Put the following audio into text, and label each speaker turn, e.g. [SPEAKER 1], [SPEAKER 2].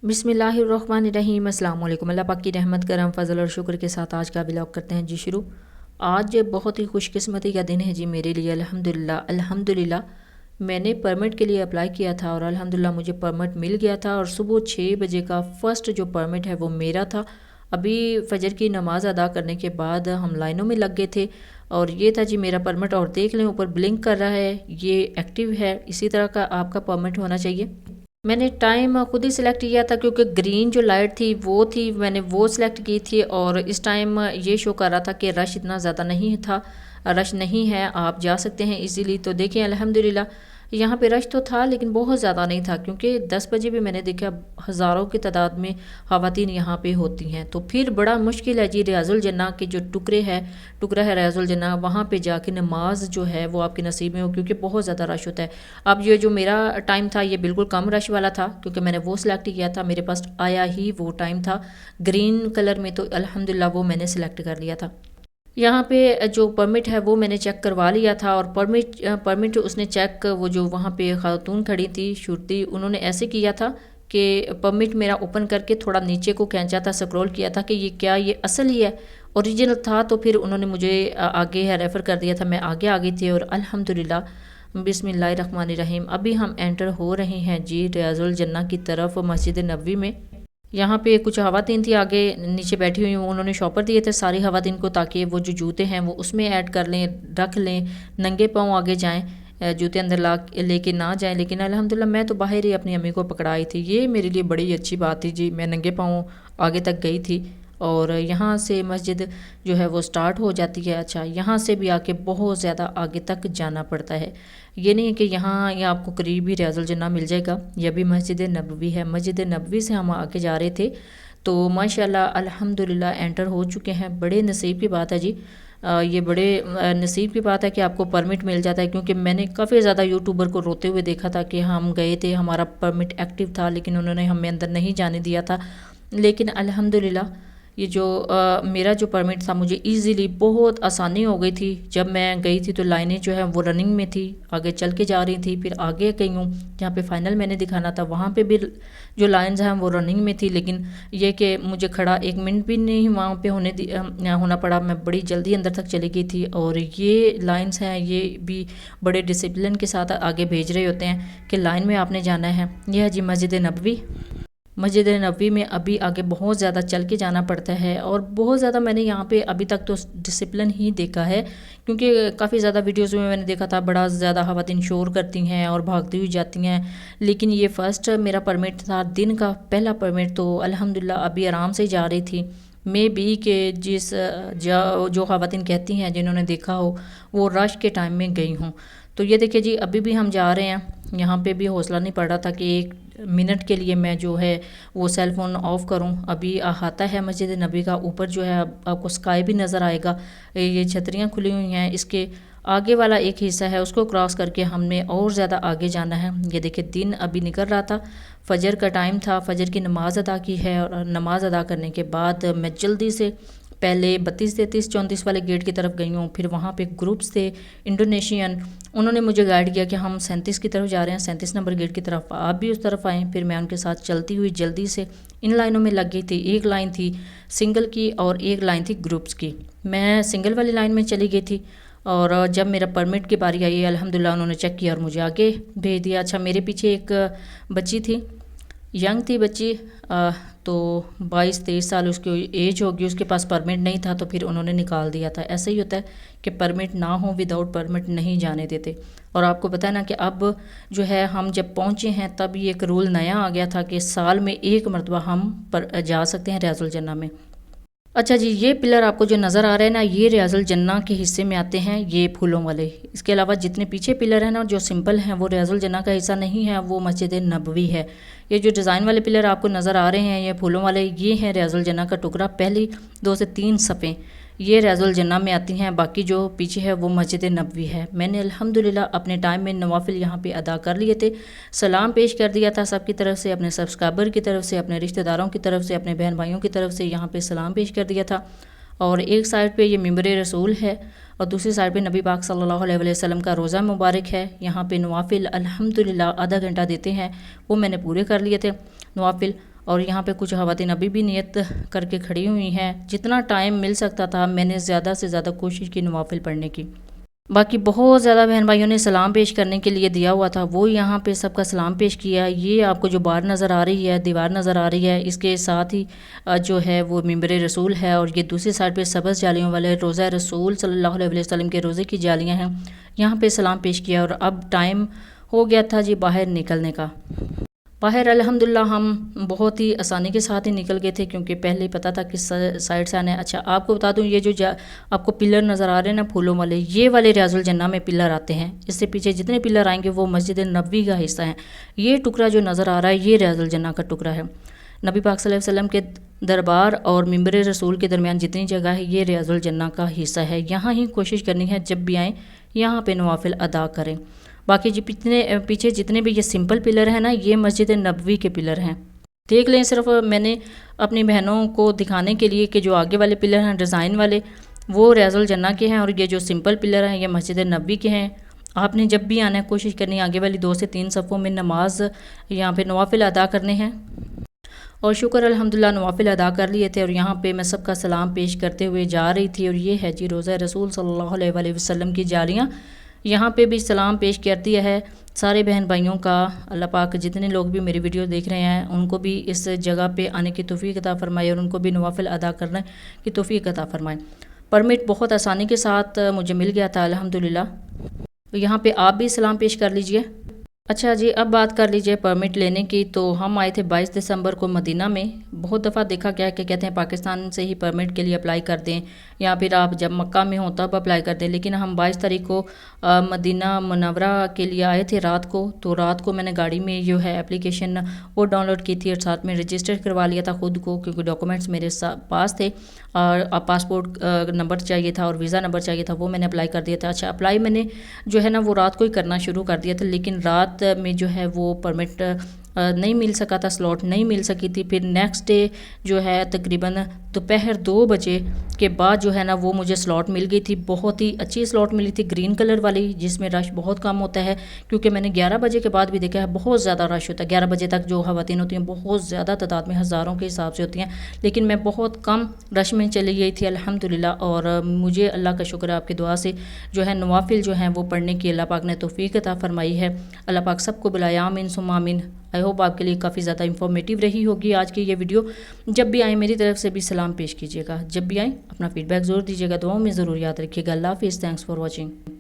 [SPEAKER 1] बिस्मिल्लाहिर्रहमानिर्रहीम। अस्सलाम वालेकुम। अल्लाह पाक की रहमत करम फजल और शुक्र के साथ आज का व्लॉग करते हैं जी शुरू। आज बहुत ही खुशकिस्मती का दिन है जी मेरे लिए। अल्हम्दुलिल्लाह अल्हम्दुलिल्लाह मैंने परमिट के लिए अप्लाई किया था और अल्हम्दुलिल्लाह मुझे परमिट मिल गया था और सुबह 6 बजे का फ़र्स्ट जो परमिट है वो मेरा था। अभी फजर की नमाज़ अदा करने के बाद हम लाइनों में लग गए थे और ये था जी मेरा परमिट। और देख लें ऊपर ब्लिंक कर रहा है, ये एक्टिव है। इसी तरह का आपका परमिट होना चाहिए। मैंने टाइम खुद ही सिलेक्ट किया था क्योंकि ग्रीन जो लाइट थी वो थी, मैंने वो सिलेक्ट की थी। और इस टाइम ये शो कर रहा था कि रश इतना ज़्यादा नहीं था, रश नहीं है, आप जा सकते हैं इजीली। तो देखें अल्हम्दुलिल्लाह यहाँ पे रश तो था लेकिन बहुत ज़्यादा नहीं था, क्योंकि 10 बजे भी मैंने देखा हज़ारों की तादाद में ख़वातीन यहाँ पे होती हैं। तो फिर बड़ा मुश्किल है जी रियाजुल जन्ना के जो टुकड़ा है रियाजुल जन्ना, वहाँ पे जाके नमाज जो है वो आपके नसीब में हो, क्योंकि बहुत ज़्यादा रश होता है। अब ये जो मेरा टाइम था ये बिल्कुल कम रश वाला था, क्योंकि मैंने वो सिलेक्ट किया था, मेरे पास आया ही वो टाइम था ग्रीन कलर में। तो अल्हम्दुलिल्लाह वो मैंने सिलेक्ट कर लिया था। यहाँ पे जो परमिट है वो मैंने चेक करवा लिया था। और परमिट उसने चेक, वो जो वहाँ पे खातून खड़ी थी शुरती, उन्होंने ऐसे किया था कि परमिट मेरा ओपन करके थोड़ा नीचे को खींचा था, स्क्रॉल किया था कि ये क्या, ये असल ही है, ओरिजिनल था। तो फिर उन्होंने मुझे आगे है रेफ़र कर दिया था। मैं आगे आ गई थी और अल्हम्दुलिल्लाह बिस्मिल्लाहिर्रहमानिर्रहीम अभी हम एंटर हो रहे हैं जी रियाजुल जन्ना की तरफ मस्जिद नबवी में। यहाँ पे कुछ ख़वातीन थी आगे नीचे बैठी हुई, उन्होंने शॉपर दिए थे सारी ख़वातीन को, ताकि वो जो जूते हैं वो उसमें ऐड कर लें, रख लें, नंगे पाँव आगे जाएं, जूते अंदर ला लेके ना जाएं। लेकिन अल्हम्दुलिल्लाह मैं तो बाहर ही अपनी अम्मी को पकड़ाई थी, ये मेरे लिए बड़ी अच्छी बात थी जी। मैं नंगे पाँव आगे तक गई थी और यहाँ से मस्जिद जो है वो स्टार्ट हो जाती है। अच्छा, यहाँ से भी आके बहुत ज़्यादा आगे तक जाना पड़ता है, ये नहीं है कि यहाँ या आपको करीब ही रियाजुल जन्ना मिल जाएगा। यह भी मस्जिद नबवी है। मस्जिद नबवी से हम आके जा रहे थे तो माशाल्लाह अल्हम्दुलिल्लाह एंटर हो चुके हैं। बड़े नसीब की बात है जी, ये बड़े नसीब की बात है कि आपको परमिट मिल जाता है, क्योंकि मैंने काफ़ी ज़्यादा यूट्यूबर को रोते हुए देखा था कि हम गए थे, हमारा परमिट एक्टिव था लेकिन उन्होंने हमें अंदर नहीं जाने दिया था। लेकिन अल्हम्दुलिल्लाह ये जो मेरा जो परमिट था, मुझे इजीली बहुत आसानी हो गई थी। जब मैं गई थी तो लाइनें जो है वो रनिंग में थी, आगे चल के जा रही थी। फिर आगे गई हूँ जहाँ पे फाइनल मैंने दिखाना था, वहाँ पे भी जो लाइंस हैं वो रनिंग में थी। लेकिन ये कि मुझे खड़ा 1 मिनट भी नहीं वहाँ पे होना पड़ा, मैं बड़ी जल्दी अंदर तक चली गई थी। और ये लाइन्स हैं ये भी बड़े डिसिप्लिन के साथ आगे भेज रहे होते हैं कि लाइन में आपने जाना है। यह है जी मस्जिद नबवी। मस्जिद नबवी में अभी आगे बहुत ज़्यादा चल के जाना पड़ता है और बहुत ज़्यादा मैंने यहाँ पे अभी तक तो डिसिप्लिन ही देखा है, क्योंकि काफ़ी ज़्यादा वीडियोस में मैंने देखा था बड़ा ज़्यादा ख़वातीन शोर करती हैं और भागती हुई जाती हैं। लेकिन ये फ़र्स्ट मेरा परमिट था, दिन का पहला परमिट, तो अल्हम्दुलिल्लाह अभी आराम से जा रही थी। मे बी के जो ख़वातीन कहती हैं जिन्होंने देखा हो वो रश के टाइम में गई हूँ। तो ये देखिए जी अभी भी हम जा रहे हैं। यहाँ पे भी हौसला नहीं पड़ रहा था कि 1 मिनट के लिए मैं जो है वो सेल फ़ोन ऑफ़ करूँ। अभी आता है मस्जिद नबी का, ऊपर जो है आपको स्काई भी नज़र आएगा। ये छतरियाँ खुली हुई हैं, इसके आगे वाला एक हिस्सा है उसको क्रॉस करके हमने और ज़्यादा आगे जाना है। ये देखिए दिन अभी निकल रहा था, फ़जर का टाइम था, फ़जर की नमाज़ अदा की है। और नमाज़ अदा करने के बाद मैं जल्दी से पहले 32, 33, 34 वाले गेट की तरफ गई हूँ। फिर वहाँ पे ग्रुप्स थे इंडोनेशियन, उन्होंने मुझे गाइड किया कि हम 37 की तरफ जा रहे हैं, 37 नंबर गेट की तरफ, आप भी उस तरफ आएँ। फिर मैं उनके साथ चलती हुई जल्दी से इन लाइनों में लग गई थी। एक लाइन थी सिंगल की और एक लाइन थी ग्रुप्स की। मैं सिंगल वाली लाइन में चली गई थी और जब मेरा परमिट की बारी आई अल्हम्दुलिल्लाह उन्होंने चेक किया और मुझे आगे भेज दिया। अच्छा, मेरे पीछे एक बच्ची थी, यंग थी बच्ची, तो 22-23 साल उसकी एज होगी, उसके पास परमिट नहीं था तो फिर उन्होंने निकाल दिया था। ऐसा ही होता है कि परमिट ना हो, विदाउट परमिट नहीं जाने देते। और आपको पता है ना कि अब जो है हम जब पहुँचे हैं तब ये एक रूल नया आ गया था कि साल में 1 मरतबा हम जा सकते हैं रियाजुल जन्ना में। अच्छा जी, ये पिलर आपको जो नज़र आ रहे हैं ना, ये रियाजुल जन्ना के हिस्से में आते हैं, ये फूलों वाले। इसके अलावा जितने पीछे पिलर हैं ना जो सिंपल हैं वो रियाजुल जन्ना का हिस्सा नहीं है, वो मस्जिद नबवी है। ये जो डिज़ाइन वाले पिलर आपको नज़र आ रहे हैं ये फूलों वाले, ये हैं रियाजुल जन्ना का टुकड़ा। पहली 2 से 3 सफ़े ये रियाजुल जन्ना में आती हैं, बाकी जो पीछे है वो मस्जिद नबवी है। मैंने अल्हम्दुलिल्लाह अपने टाइम में नवाफिल यहाँ पे अदा कर लिए थे, सलाम पेश कर दिया था सबकी तरफ से, अपने सब्सक्राइबर की तरफ से, अपने रिश्तेदारों की तरफ से, अपने बहन भाइयों की तरफ से यहाँ पे सलाम पेश कर दिया था। और एक साइड पे ये मिंबर रसूल है और दूसरी साइड पे नबी पाक सल्लल्लाहु अलैहि वसल्लम का रोज़ा मुबारक है। यहाँ पे नवाफिल अल्हम्दुलिल्लाह आधा घंटा देते हैं, वो मैंने पूरे कर लिए थे नवाफिल। और यहाँ पे कुछ ख़वातीन अभी भी नियत करके खड़ी हुई हैं। जितना टाइम मिल सकता था मैंने ज़्यादा से ज़्यादा कोशिश की नवाफिल पढ़ने की। बाकी बहुत ज़्यादा बहन भाइयों ने सलाम पेश करने के लिए दिया हुआ था, वो यहाँ पे सबका सलाम पेश किया। ये आपको जो बार नज़र आ रही है, दीवार नज़र आ रही है, इसके साथ ही जो है वो मिंबर रसूल है, और ये दूसरी साइड पे सब्ज़ जालियों वाले रोज़ा रसूल सल्लल्लाहु अलैहि वसल्लम के रोज़े की जालियाँ हैं। यहाँ पे सलाम पेश किया और अब टाइम हो गया था जी बाहर निकलने का। बाहर अल्हम्दुलिल्लाह हम बहुत ही आसानी के साथ ही निकल गए थे, क्योंकि पहले ही पता था किस साइड से आना है। अच्छा आपको बता दूं, ये जो आपको पिलर नज़र आ रहे हैं ना फूलों वाले, ये वाले रियाजुल जन्ना में पिलर आते हैं। इससे पीछे जितने पिलर आएंगे वो मस्जिद नबवी का हिस्सा है। ये टुकड़ा जो नज़र आ रहा है ये रियाजुल जन्ना का टुकड़ा है। नबी पाक सल्लल्लाहु अलैहि वसल्लम के दरबार और मिंबर रसूल के दरमियान जितनी जगह है ये रियाजुल जन्ना का हिस्सा है। यहाँ ही कोशिश करनी है जब भी आएँ यहाँ पे नवाफिल अदा करें। बाकी जी पीछे जितने भी ये सिंपल पिलर हैं ना, ये मस्जिद नबवी के पिलर हैं। देख लें, सिर्फ मैंने अपनी बहनों को दिखाने के लिए कि जो आगे वाले पिलर हैं डिज़ाइन वाले वो रियाजुल जन्ना के हैं, और ये जो सिंपल पिलर हैं ये मस्जिद नबवी के हैं। आपने जब भी आना है कोशिश करनी है आगे वाली 2 से 3 सफ़ों में नमाज यहाँ पे नवाफिल अदा करने हैं। और शुक्र अल्हम्दुलिल्लाह नवाफिल अदा कर लिए थे, और यहाँ पे मैं सबका सलाम पेश करते हुए जा रही थी। और ये है जी रोज़ा रसूल सल्लल्लाहु अलैहि वसल्लम की जालियाँ। यहाँ पे भी सलाम पेश कर दिया है सारे बहन भाइयों का। अल्लाह पाक जितने लोग भी मेरी वीडियो देख रहे हैं उनको भी इस जगह पे आने की तौफीक अता फरमाए, और उनको भी नवाफिल अदा करने की तौफीक अता फरमाए। परमिट बहुत आसानी के साथ मुझे मिल गया था अल्हम्दुलिल्लाह। यहाँ पे आप भी सलाम पेश कर लीजिए। अच्छा जी, अब बात कर लीजिए परमिट लेने की। तो हम आए थे 22 दिसंबर को मदीना में। बहुत दफ़ा देखा गया कि कहते हैं पाकिस्तान से ही परमिट के लिए अप्लाई कर दें, या फिर आप जब मक्का में हो तब अप्लाई कर दें। लेकिन हम 22 तारीख को मदीना मुनव्वरा के लिए आए थे रात को। तो रात को मैंने गाड़ी में जो है एप्लीकेशन वो डाउनलोड की थी, और साथ में रजिस्टर करवा लिया था ख़ुद को, क्योंकि डॉक्यूमेंट्स मेरे पास थे। और पासपोर्ट नंबर चाहिए था और वीज़ा नंबर चाहिए था, वो मैंने अप्लाई कर दिया था। अच्छा, अप्लाई मैंने जो है ना वो रात को ही करना शुरू कर दिया था, लेकिन रात में जो है वो परमिट नहीं मिल सका था, स्लॉट नहीं मिल सकी थी। फिर नेक्स्ट डे जो है तकरीबन दोपहर 2 बजे के बाद जो है ना वो मुझे स्लॉट मिल गई थी। बहुत ही अच्छी स्लॉट मिली थी, ग्रीन कलर वाली, जिसमें रश बहुत कम होता है। क्योंकि मैंने 11 बजे के बाद भी देखा है बहुत ज़्यादा रश होता है। 11 बजे तक जो ख़वातीन होती हैं बहुत ज़्यादा तादाद में, हज़ारों के हिसाब से होती हैं, लेकिन मैं बहुत कम रश में चली गई थी अल्हम्दुलिल्लाह। और मुझे अल्लाह का शुक्र है आपकी दुआ से जो है नवाफिल जो हैं वो पढ़ने की अल्लाह पाक ने तौफीक अता फरमाई है। अल्लाह पाक सबको बुलाया, आमीन सुम्मा आमीन। आई होप आपके लिए काफ़ी ज़्यादा इंफॉर्मेटिव रही होगी आज की ये वीडियो। जब भी आए मेरी तरफ से भी सलाम पेश कीजिएगा। जब भी आए अपना फीडबैक ज़रूर दीजिएगा, दुआओं में ज़रूर याद रखिएगा। अल्लाह हाफ़िज़, थैंक्स फॉर वॉचिंग।